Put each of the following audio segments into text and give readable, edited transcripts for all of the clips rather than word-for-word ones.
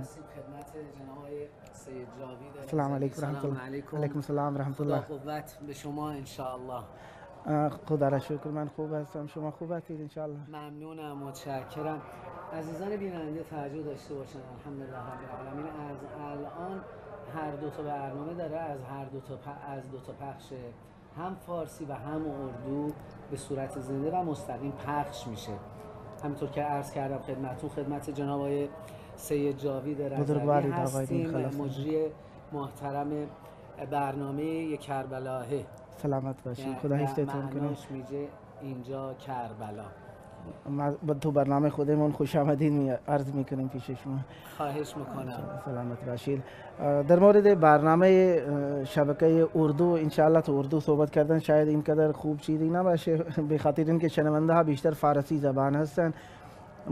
هستیم خدمت جناب آقای سید جاوید. السلام علیکم ورحمت الله. علیکم السلام ورحمت الله. خدا قوت به شما ان شاء الله. خدا را شکر، من خوب هستم، شما خوب هستید ان شاء الله؟ ممنونم، متشکرم. عزیزان بیننده توجه داشته باشن، الحمدلله رب العالمین از الان هر دو تا برنامه داره از دو تا پخش هم فارسی و هم اردو به صورت زنده و مستقیم پخش میشه. همینطور که عرض کردم خدمت جناب آقای سید جاوید رضوی هستیم، مجری محترم برنامه کربلاه. سلامت باشید، خدا حفظتون کنه. میگه اینجا کربلا. ما تو برنامه خودمون خوش آمدید عرض میکنیم پیش شما. خواهش میکنم. سلامت باشید. در مورد برنامه شبکه اردو انشاءالله تو اردو صحبت کردن شاید اینقدر خوب چیزی نباشه، به خاطر اینکه شنونده ها بیشتر فارسی زبان هستن.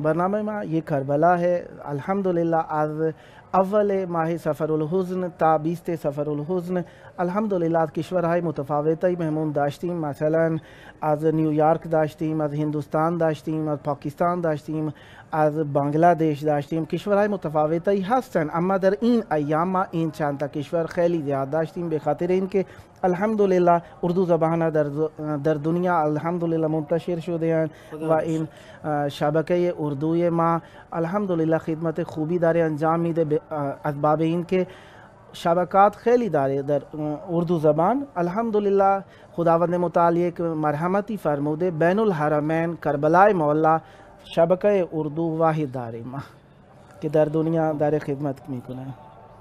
برنامه ما یہ کربلا ہے. الحمدللہ از اول ماه سفر الحزن تا 20 سفر الحزن الحمدلله از کشورهای متفاوتی مهمون داشتیم. مثلا از نیویورک داشتیم، از هندوستان داشتیم، از پاکستان داشتیم، از بنگلادش داشتیم. کشورهای متفاوتی هستن، اما در این ایام ما این چند تا کشور خیلی زیاد داشتیم، به خاطر اینکه الحمدلله اردو زبان در دنیا الحمدلله منتشر شده و این شبکه اردوی ما الحمدلله خدمت خوبی داره انجام میده. از باب این که شبکات خیلی داره در اردو زبان الحمدلله خداوند متعال یک مرحمتی فرموده، بین الحرمین کربلای مولا شبکه اردو واحد داریم ما که در دنیا داره خدمت میکنه.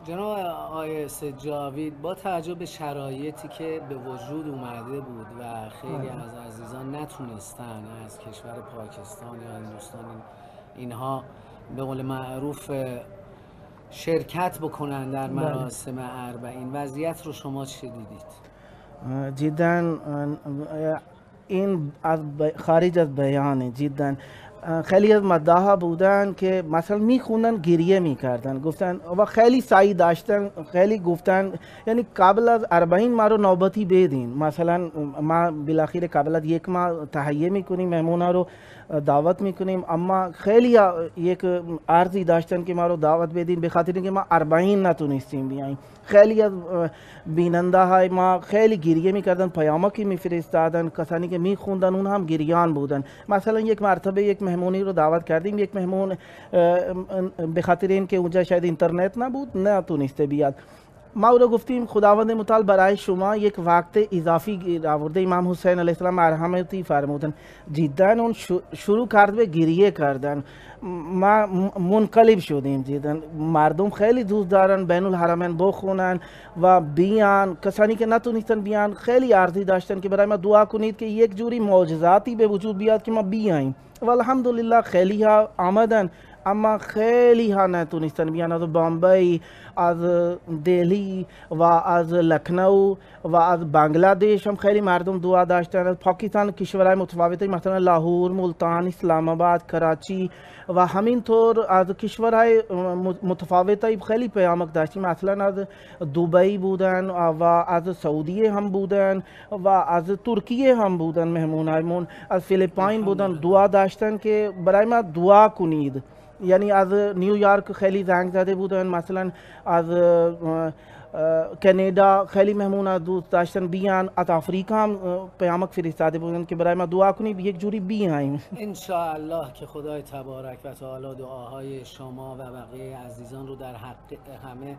جناب آقای سید جاوید، با توجه به شرایطی که به وجود اومده بود و خیلی از عزیزان نتونستن از کشور پاکستان یا هندوستان اینها به قول معروف شرکت بکنن در مراسم اربعین، وضعیت رو شما چه دیدید؟ جدا این خارج از بیانه. جدا خیلی از مداحا بودن که مثلا میخوندن گریه میکردن، گفتن و خیلی سعی داشتن، خیلی گفتن یعنی قبل از 40 ما رو نوبتی بدین. مثلا ما بالاخره قبل از 1 ماه تهیه میکنیم، مهمونا رو دعوت میکنیم، اما خیلی یک عرضی داشتن که ما رو دعوت بدین، به خاطر اینکه ما 40 نتونستیم بیاییم. خیلی از بیننده های ما خیلی گریه میکردن، پیامکی میفرستادن، کسانی که میخوندن اون هم گریان بودن. مثلا یک مرتبه یک مهمونی رو دعوت کردیم، یک مهمون به خاطر اینکه اونجا شاید اینترنت نبود نتونسته بیاد. ما او رو گفتیم خداوند متعال برای شما یک وقت اضافی آورده. امام حسین علیه السلام مرحمتی فرمودن. جدا اون شروع کرد به گریه کردن. ما منقلب شدیم. جدا مردم خیلی دوست دارن بین الحرمین بخونن و بیان. کسانی که نتونستن بیان خیلی عرضی داشتن که برای ما دعا کنید که یک جوری معجزاتی به وجود بیاد که ما بیایم. و الحمدلله خیلی ها آمدن، اما خیلی ها نتونستن بیان. از بامبئی، از دهلی و از لکنو و از بنگلادش هم خیلی مردم دعا داشتن. از پاکستان کشورهای متفاوتی مثلا لاهور، ملتان، اسلام آباد، کراچی و همینطور از کشورهای متفاوتی خیلی پیامک داشتیم. مثلا از دبی بودن و از سعودیه هم بودن و از ترکیه هم بودن مهمونایمون، از فیلیپین بودن. دعا داشتن که برای ما دعا کنید. یعنی از نیویورک خیلی زنگ زده بودن، مثلا از کانادا خیلی مهمون دوست داشتن بیان، از آفریقا هم پیامک فرستاده بودن که برای ما دعا کنید یک جوری بیایم. ان شاء الله که خدای تبارک و تعالی دعاهای شما و بقیه عزیزان رو در حق همه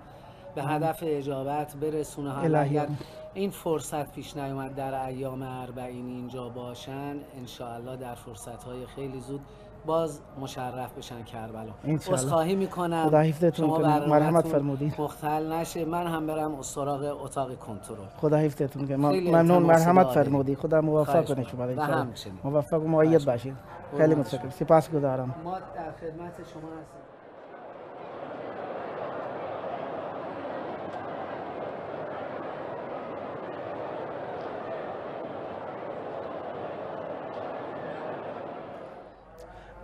به هدف اجابت برسونه. حالا اگر این فرصت پیش نیومد در ایام 40 اینجا باشن، ان شاء الله در فرصت‌های خیلی زود باز مشرف بشن کربلا. عذرخواهی میکنم، خدا حفظتون کنه، مرحمت فرمودید، مختل نشه. من هم برم سراغ اتاق کنترل. خدا حفظتون کنه، ممنون، مرحمت فرمودید. خدا موفق کنه شما رو، موفق و مؤید باشید. خیلی متشکرم، سپاسگزارم. ما در خدمت شما هستیم.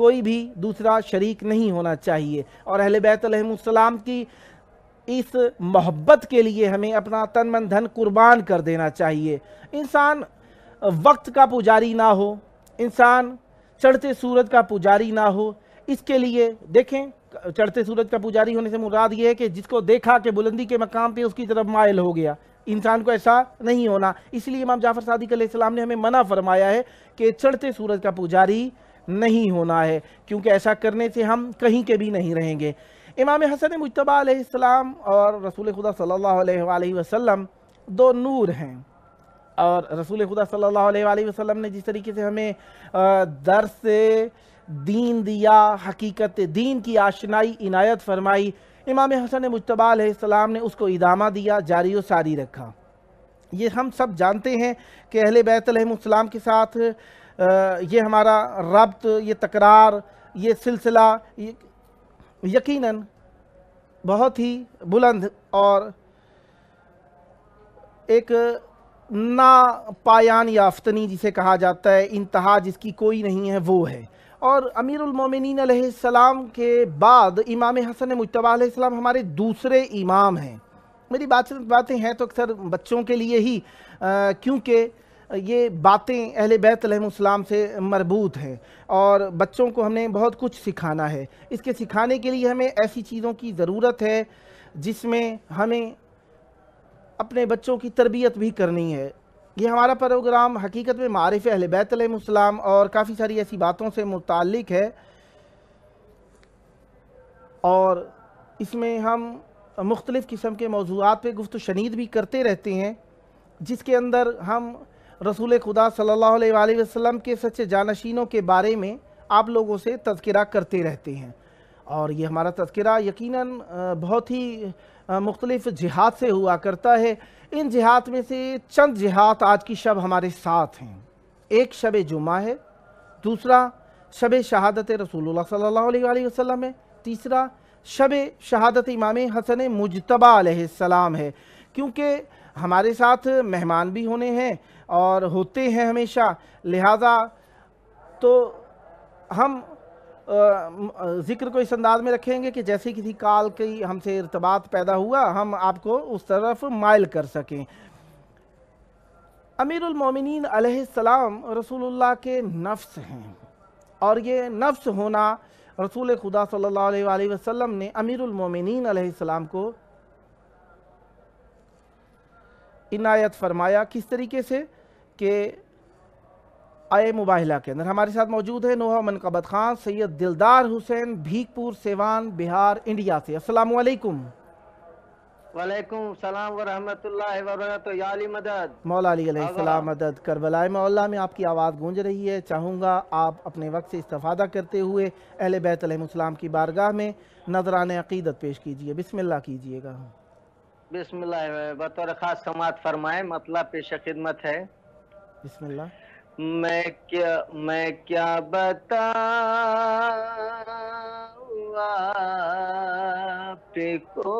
کوئی بھی دوسرا شریک نہیں ہونا چاہیے، اور اہل بیت علیہ السلام کی اس محبت کے لیے ہمیں اپنا تن من دھن قربان کر دینا چاہیے۔ انسان وقت کا پجاری نہ ہو، انسان چڑھتے سورج کا پجاری نہ ہو۔ اس کے لیے دیکھیں، چڑھتے سورج کا پجاری ہونے سے مراد یہ ہے کہ جس کو دیکھا کہ بلندی کے مقام پہ اس کی طرف مائل ہو گیا، انسان کو ایسا نہیں ہونا۔ اس لیے امام جعفر صادق علیہ السلام نے ہمیں منع فرمایا ہے کہ چڑھتے سورج کا پجاری نہیں ہونا ہے، کیونکہ ایسا کرنے سے ہم کہیں کے بھی نہیں رہیں گے۔ امام حسن مجتبیٰ علیہ السلام اور رسول خدا صلی اللہ علیہ وآلہ وسلم دو نور ہیں، اور رسول خدا صلی اللہ علیہ وآلہ وسلم نے جس طریقے سے ہمیں درس دین دیا، حقیقت دین کی آشنائی عنایت فرمائی، امام حسن مجتبیٰ علیہ السلام نے اس کو ادامہ دیا، جاری و ساری رکھا۔ یہ ہم سب جانتے ہیں کہ اہل بیت علیہ السلام کے ساتھ یہ ہمارا ربط، یہ تکرار، یہ سلسلہ یقیناً بہت ہی بلند اور ایک نا پایان یافتنی جسے کہا جاتا ہے، انتہا جس کی کوئی نہیں ہے، وہ ہے۔ اور امیر المومنین علیہ السلام کے بعد امام حسن مجتبیٰ علیہ السلام ہمارے دوسرے امام ہیں۔ میری باتیں ہیں تو اکثر بچوں کے لیے ہی، کیونکہ یہ باتیں اہل بیت علیہ السلام سے مربوط ہیں، اور بچوں کو ہم نے بہت کچھ سکھانا ہے۔ اس کے سکھانے کے لیے ہمیں ایسی چیزوں کی ضرورت ہے جس میں ہمیں اپنے بچوں کی تربیت بھی کرنی ہے۔ یہ ہمارا پروگرام حقیقت میں معارف اہل بیت علیہ السلام اور کافی ساری ایسی باتوں سے متعلق ہے، اور اس میں ہم مختلف قسم کے موضوعات پہ گفت و شنید بھی کرتے رہتے ہیں، جس کے اندر ہم رسول خدا صلی اللہ علیہ وآلہ وسلم کے سچے جانشینوں کے بارے میں آپ لوگوں سے تذکرہ کرتے رہتے ہیں۔ اور یہ ہمارا تذکرہ یقیناً بہت ہی مختلف جہات سے ہوا کرتا ہے۔ ان جہات میں سے چند جہات آج کی شب ہمارے ساتھ ہیں۔ ایک شب جمعہ ہے، دوسرا شب شہادت رسول اللہ صلی اللہ علیہ وآلہ وسلم ہے، تیسرا شب شہادت امام حسن مجتبیٰ علیہ السلام ہے۔ کیونکہ ہمارے ساتھ مہمان بھی ہونے ہیں اور ہوتے ہیں ہمیشہ، لہذا تو ہم ذکر کو اس انداز میں رکھیں گے کہ جیسے کسی کال کی ہم سے ارتباط پیدا ہوا، ہم آپ کو اس طرف مائل کر سکیں۔ امیر المومنین علیہ السلام رسول اللہ کے نفس ہیں، اور یہ نفس ہونا رسول خدا صلی اللہ علیہ وآلہ وسلم نے امیر المومنین علیہ السلام کو عنایت فرمایا۔ کس طریقے سے کہ آئے مباہلہ کے اندر ہمارے ساتھ موجود ہے نوحہ منقبت خان سید دلدار حسین، بھیک پور، سیوان، بہار، انڈیا سے۔ السلام علیکم۔ وعلیکم السلام ورحمۃ اللہ وبرکاتہ۔ یا علی مدد۔ مولا علی علیہ السلام مدد۔ کربلائے مولا میں آپ کی آواز گونج رہی ہے، چاہوں گا آپ اپنے وقت سے استفادہ کرتے ہوئے اہل بیت علیہ السلام کی بارگاہ میں نذران عقیدت پیش کیجئے۔ بسم اللہ کیجئے گا۔ بسم اللہ، بطور خاص سماعت فرمائیں، مطلب پیش خدمت ہے۔ بسم اللہ۔ میں کیا بتاؤں آپ کو،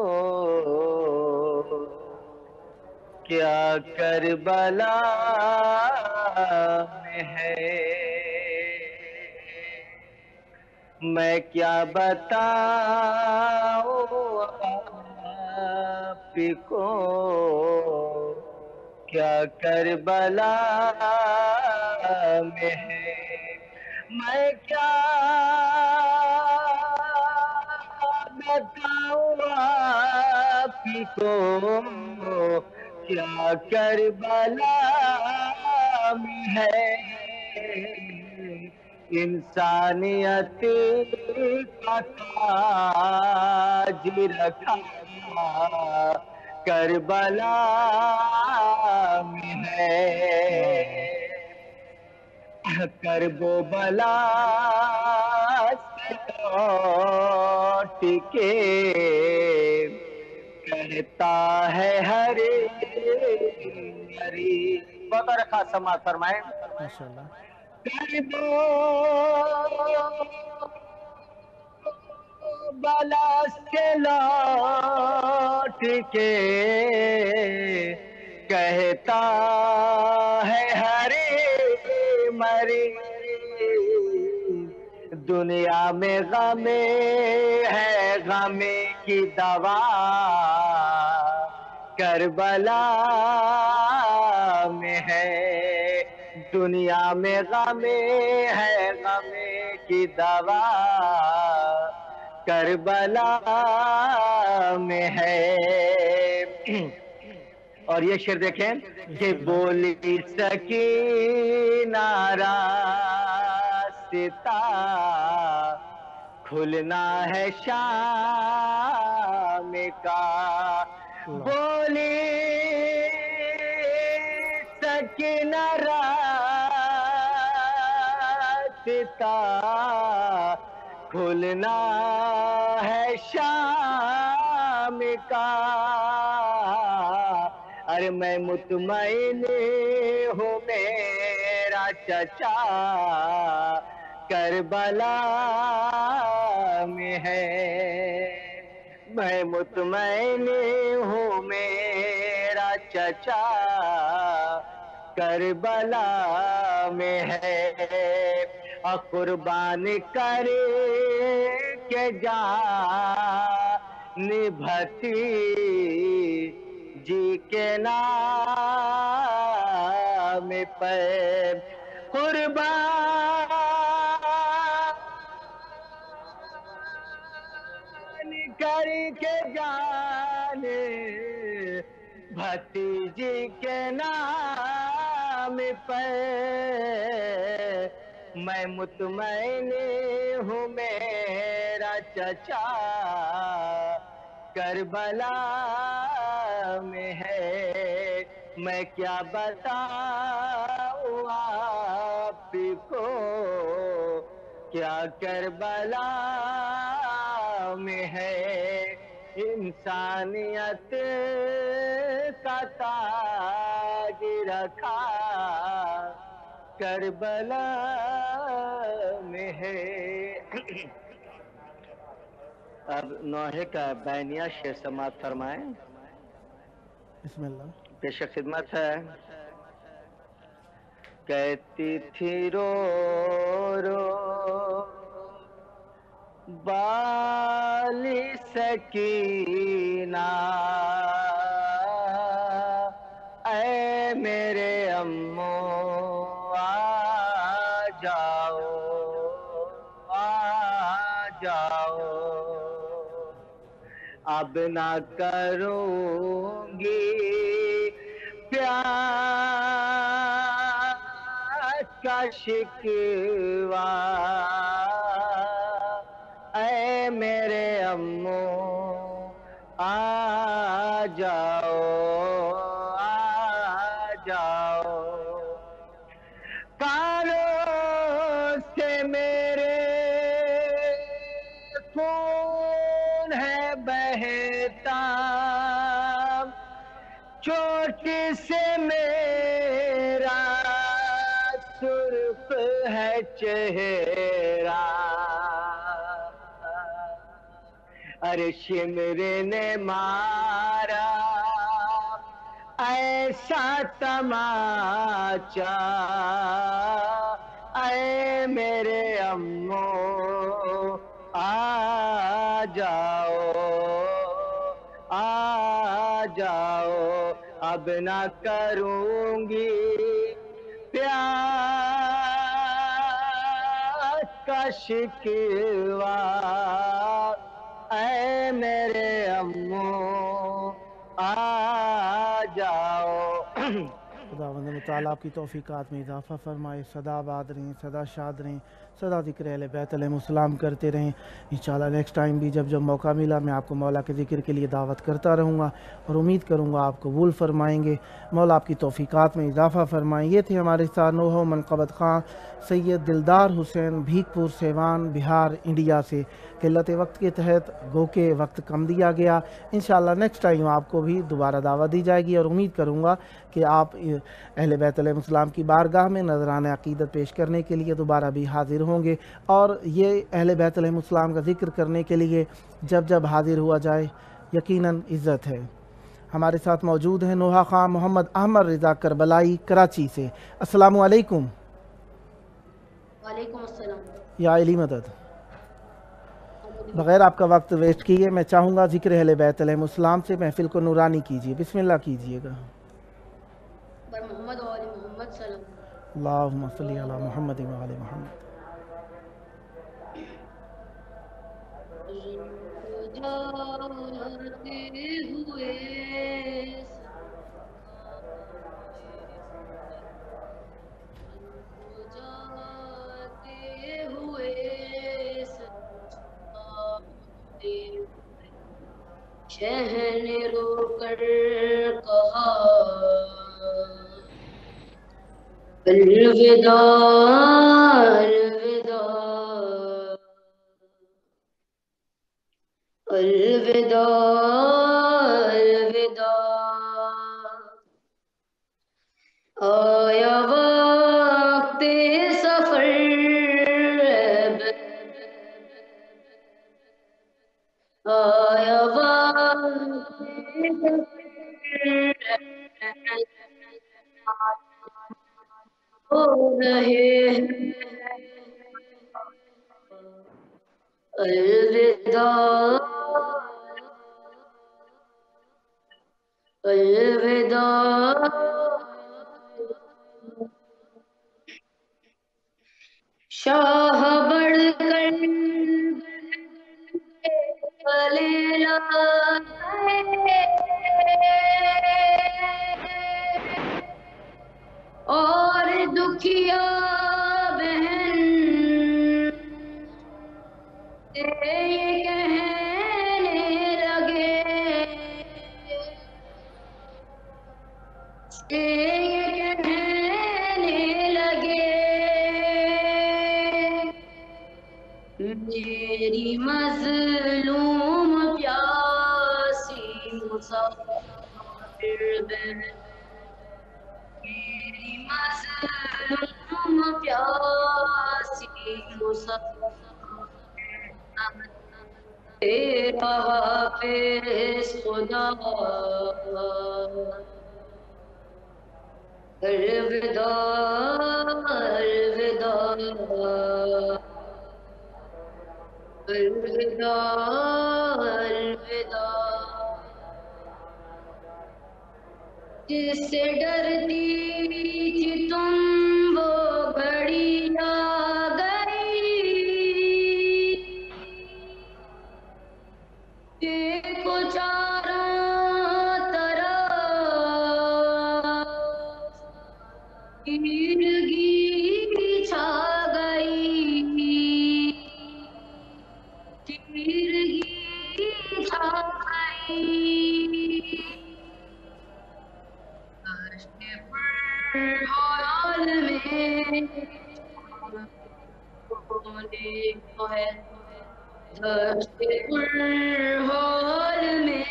کیا کربلا میں ہے، میں کیا بتاؤں آپ کو، کیا کربلا میں ہے، میں کیا بتاؤں آپ کو، کیا کربلا میں ہے، انسانیت کا تاج رکھا کربلا میں ہے، کرب و بلا سے لوٹ کے کہتا ہے ہر غریب۔ بطور خاص سماعت فرمائیں۔ ماشاءاللہ۔ کرب و بلا سے لوٹ کے کہتا ہے ہر مریض، دنیا میں غم ہے غم کی دوا کربلا میں ہے، دنیا میں غم ہے غم کی دوا کربلا میں ہے۔ اور یہ شعر دیکھیں کہ بولی سکینہ راستہ کھلنا ہے شام کا، بولی سکینہ راستہ کھلنا ہے شام کا۔ ارے میں مطمئن ہوں میرا چچا کربلا میں ہے، میں مطمئن ہوں میرا چچا کربلا میں ہے۔ قربان کر کے جان بھتیجی کے نام پر قربان کر کے جان بھتیجی کے نام پر میں مطمئن ہوں میرا چچا کربلا میں ہے۔ میں کیا بتاؤں آپ کو کیا کربلا میں ہے، انسانیت کا تاج رکھا کربلا میں ہے۔ اب نوحے کا بینیہ شعر سماعت فرمائیں۔ بسم اللہ۔ پیش خدمت ہے۔ کہتی تھی رو رو بالی سکینہ اے میرے امو آ جاؤ آ جاؤ، اب نہ کروں گی پیاس کا شکوہ اے میرے امو آ جاؤ آ جاؤ، کانوں سے میرے خون ہے بہتا، چوٹی سے میرا سرخ ہے چہرہ، ارے شمر نے مارا ایسا تماچا اے میرے امو آ جاؤ آ جاؤ، اب نہ کروں گی پیاس کا شکوہ اے میرے امو آ جاؤ۔ خداوند متعالی آپ کی توفیقات میں اضافہ فرمائے، سدا آباد رہیں، سدا شاد رہیں، سدا ذکر اہل بیت علیہ السلام کرتے رہیں۔ انشاءاللہ نیکسٹ ٹائم بھی جب موقع ملا میں آپ کو مولا کے ذکر کے لیے دعوت کرتا رہوں گا، اور امید کروں گا آپ قبول فرمائیں گے۔ مولا آپ کی توفیقات میں اضافہ فرمائیں۔ یہ تھے ہمارے ساتھ نوحہ منقبت خان سید دلدار حسین بھیک پور سیوان بہار انڈیا سے۔ قلت وقت کے تحت گو کہ وقت کم دیا گیا، انشاءاللہ نیکسٹ ٹائم آپ کو بھی دوبارہ دعوت دی جائے گی، اور امید کروں گا کہ آپ اہل بیت علیہ السلام کی بارگاہ میں نذرانہ عقیدت پیش کرنے کے لیے دوبارہ بھی حاضر ہوں گے، اور یہ اہل بیت علیہ السلام کا ذکر کرنے کے لیے جب جب حاضر ہوا جائے یقیناً عزت ہے۔ ہمارے ساتھ موجود ہیں نوحہ خان محمد احمد رضا کربلائی کراچی سے۔ السلام علیکم۔ وعلیکم السلام۔ یا علی مدد۔ بغیر آپ کا وقت ویسٹ کیے میں چاہوں گا ذکر اہل بیت علیہم السلام سے محفل کو نورانی کیجیے. بسم اللہ کیجیے گا. بر محمد و آل محمد سلام. اللہم صلی علی محمد و آل محمد. جاتے ہوئے جاتے ہوئے شہ نے رو کر کہا الوداع الوداع الوداع آیا وقت سفر آیا وقت ہو رہے الوداع الوداع شاہ بڑھ کر لیلا اور دکھیا بہن یہ کہنے لگے یہ کہنے لگے میری مظلوم پیاسی مسافر بہن میری مظلوم پیاسی مسافر تیرا حافظ خدا الوداع الوداع الوداع الوداع جس سے ڈرتی تھی تم وہ گھڑی آ گئی دیکھو چاروں طرف تیرگی چھا گئی تیرگی چھا گئی حال میں دشت پر حال میں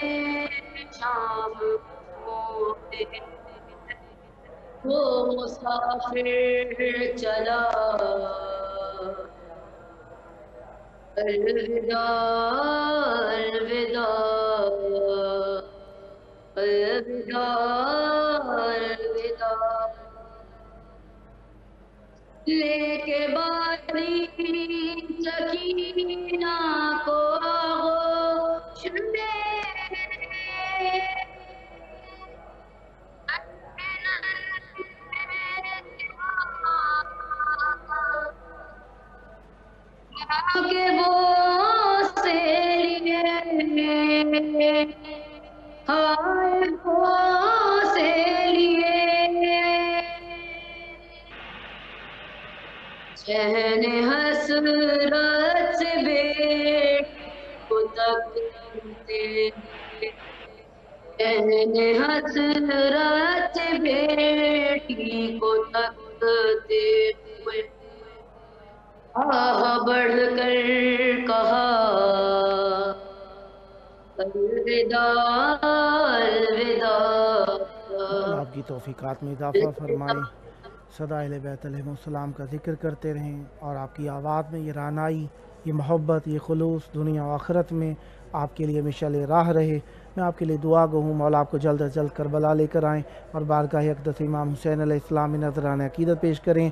شام وہ مسافر چلا الوداع الوداع الوداع الوداع لے کے باری سکینہ کو آغوش میں کے وہ سے لیے ہائے وہ سے لیے چہن حسرت سے بیٹ کو تکتے چہن حسرت سے بیٹی کو تکتے ہوئے آہ بڑھ کر کہا الوداع الوداع. اللہ آپ کی توفیقات میں اضافہ فرمائیں. سدا اہل بیت علیہم السلام کا ذکر کرتے رہیں اور آپ کی آواز میں یہ رانائی، یہ محبت، یہ خلوص دنیا و آخرت میں آپ کے لیے مشعل راہ رہے. میں آپ کے لیے دعا گو ہوں مولا آپ کو جلد از جلد کربلا لے کر آئیں اور بارگاہ اقدس امام حسین علیہ السلام میں نذرانہ عقیدت پیش کریں.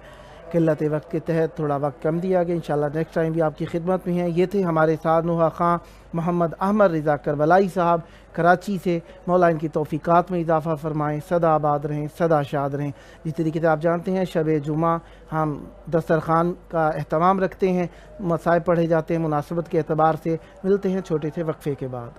قلت وقت کے تحت تھوڑا وقت کم دیا گیا، انشاءاللہ نیکسٹ ٹائم بھی آپ کی خدمت میں ہیں۔ یہ تھے ہمارے ساتھ نوحہ خان محمد احمد رضا کربلائی صاحب کراچی سے۔ مولا ان کی توفیقات میں اضافہ فرمائیں، سدا آباد رہیں، سدا شاد رہیں۔ جس طریقے سے آپ جانتے ہیں شب جمعہ ہم دسترخوان کا اہتمام رکھتے ہیں، مصائب پڑھے جاتے ہیں مناسبت کے اعتبار سے۔ ملتے ہیں چھوٹے سے وقفے کے بعد۔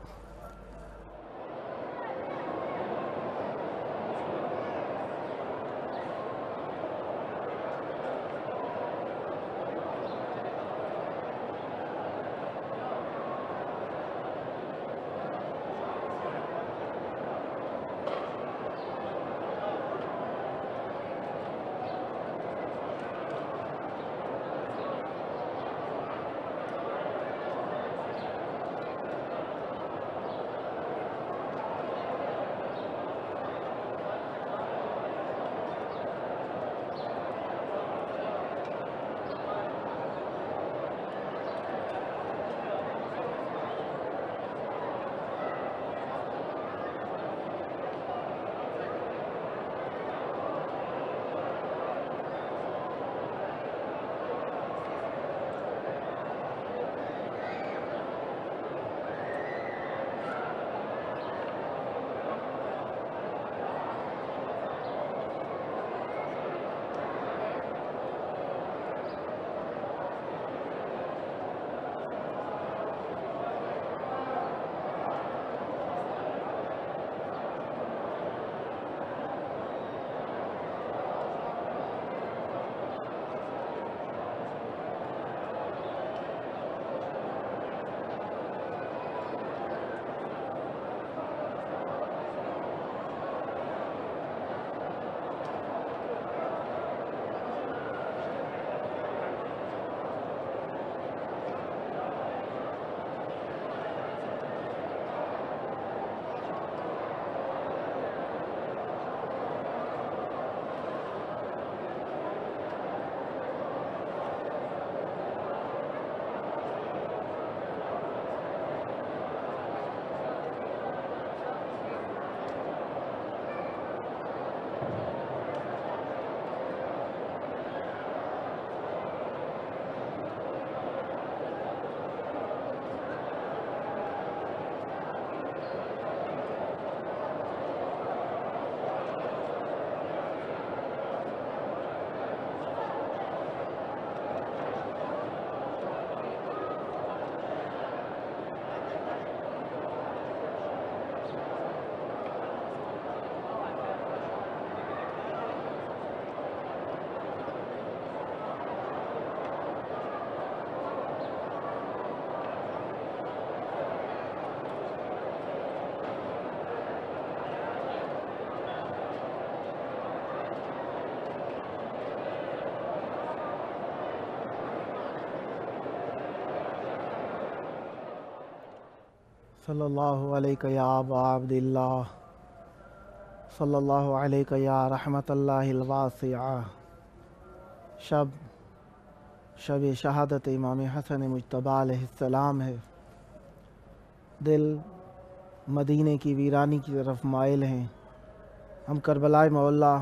صلی اللہ علیہ یا ابا عبداللہ، صلی اللہ علیہ یا رحمت اللہ الواسعہ۔ شب شہادت امام حسن مجتبی علیہ السلام ہے۔ دل مدینے کی ویرانی کی طرف مائل ہیں۔ ہم کربلائے معلیٰ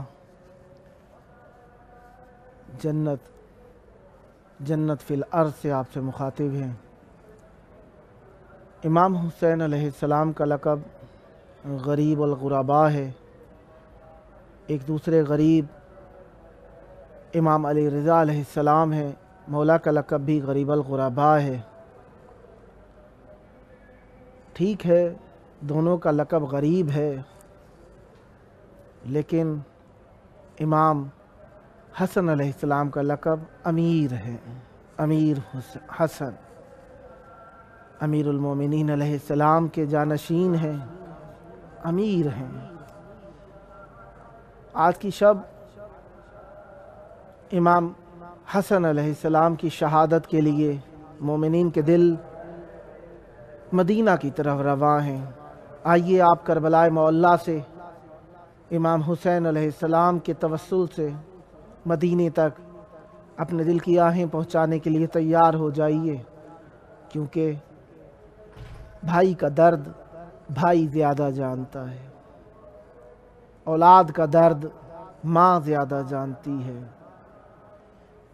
جنت فی الارض سے آپ سے مخاطب ہیں۔ امام حسین علیہ السلام کا لقب غریب الغرباء ہے۔ ایک دوسرے غریب امام علی رضا علیہ السلام ہے، مولا کا لقب بھی غریب الغرباء ہے۔ ٹھیک ہے دونوں کا لقب غریب ہے، لیکن امام حسن علیہ السلام کا لقب امیر ہے۔ امیر حسن امیر المومنین علیہ السلام کے جانشین ہیں، امیر ہیں۔ آج کی شب امام حسن علیہ السلام کی شہادت کے لیے مومنین کے دل مدینہ کی طرف رواں ہیں۔ آئیے آپ کربلائے معلیٰ سے امام حسین علیہ السلام کے توسل سے مدینے تک اپنے دل کی آہیں پہنچانے کے لیے تیار ہو جائیے، کیونکہ بھائی کا درد بھائی زیادہ جانتا ہے، اولاد کا درد ماں زیادہ جانتی ہے۔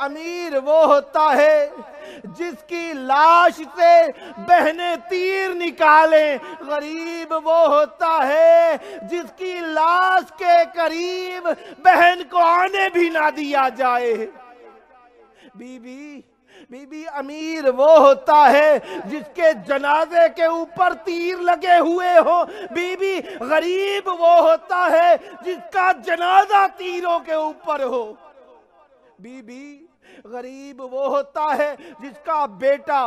امیر وہ ہوتا ہے جس کی لاش سے بہنیں تیر نکالیں، غریب وہ ہوتا ہے جس کی لاش کے قریب بہن کو آنے بھی نہ دیا جائے۔ بی بی امیر وہ ہوتا ہے جس کے جنازے کے اوپر تیر لگے ہوئے ہو، بی بی غریب وہ ہوتا ہے جس کا جنازہ تیروں کے اوپر ہو۔ بی بی غریب وہ ہوتا ہے جس کا بیٹا،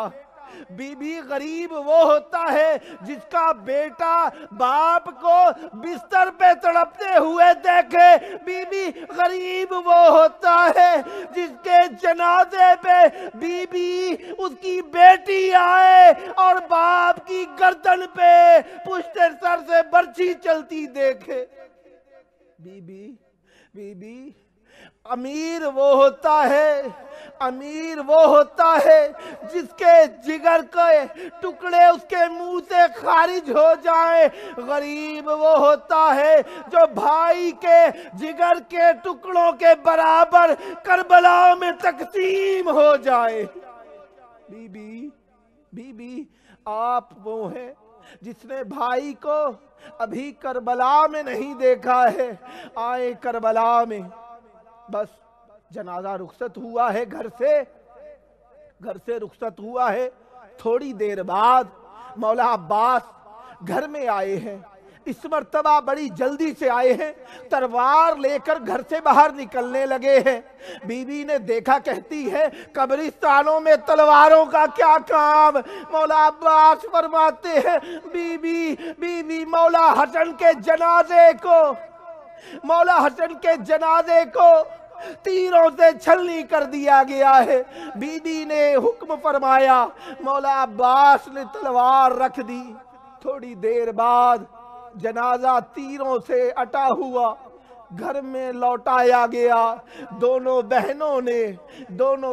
بی بی غریب وہ ہوتا ہے جس کا بیٹا باپ کو بستر پہ تڑپتے ہوئے دیکھے، بی بی غریب وہ ہوتا ہے جس کے جنازے پہ بی بی اس کی بیٹی آئے اور باپ کی گردن پہ پشت سر سے برچھی چلتی دیکھے۔ بی بی امیر وہ ہوتا ہے، امیر وہ ہوتا ہے جس کے جگر کے ٹکڑے اس کے منہ سے خارج ہو جائیں، غریب وہ ہوتا ہے جو بھائی کے جگر کے ٹکڑوں کے برابر کربلا میں تقسیم ہو جائے۔ بی بی آپ وہ ہیں جس نے بھائی کو ابھی کربلا میں نہیں دیکھا ہے، آئے کربلا میں، بس جنازہ رخصت ہوا ہے گھر سے رخصت ہوا ہے، تھوڑی دیر بعد مولا عباس گھر میں آئے ہیں، اس مرتبہ بڑی جلدی سے آئے ہیں، تلوار لے کر گھر سے باہر نکلنے لگے ہیں۔ بی بی نے دیکھا، کہتی ہے قبرستانوں میں تلواروں کا کیا کام؟ مولا عباس فرماتے ہیں بی بی مولا حسن کے جنازے کو تیروں سے چھلنی کر دیا گیا ہے۔ بی بی نے حکم فرمایا، مولا عباس نے تلوار رکھ دی، تھوڑی دیر بعد جنازہ تیروں سے اٹا ہوا گھر میں لوٹایا گیا۔ دونوں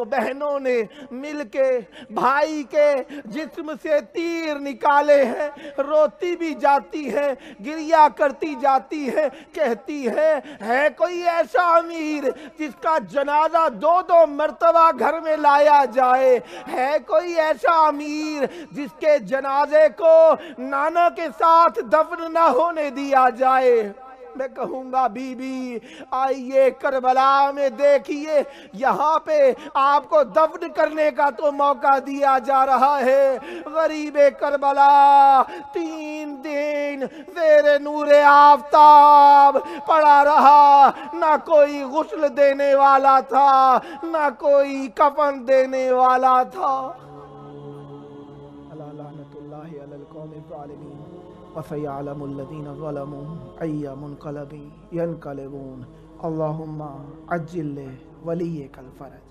بہنوں نے مل کے بھائی کے جسم سے تیر نکالے ہیں، روتی بھی جاتی ہے، گریہ کرتی جاتی ہے، کہتی ہے کوئی ایسا امیر جس کا جنازہ 2 مرتبہ گھر میں لایا جائے؟ ہے کوئی ایسا امیر جس کے جنازے کو نانا کے ساتھ دفن نہ ہونے دیا جائے؟ میں کہوں گا بی بی آئیے کربلا میں دیکھیے، یہاں پہ آپ کو دفن کرنے کا تو موقع دیا جا رہا ہے۔ غریب کربلا 3 دن زیر نور آفتاب پڑا رہا، نہ کوئی غسل دینے والا تھا، نہ کوئی کفن دینے والا تھا۔ لعنت اللہ علی القوم الظالمین وسيعلم الذين ظلموا أي منقلب ينقلبون اللهم عجل لوليك الفرج۔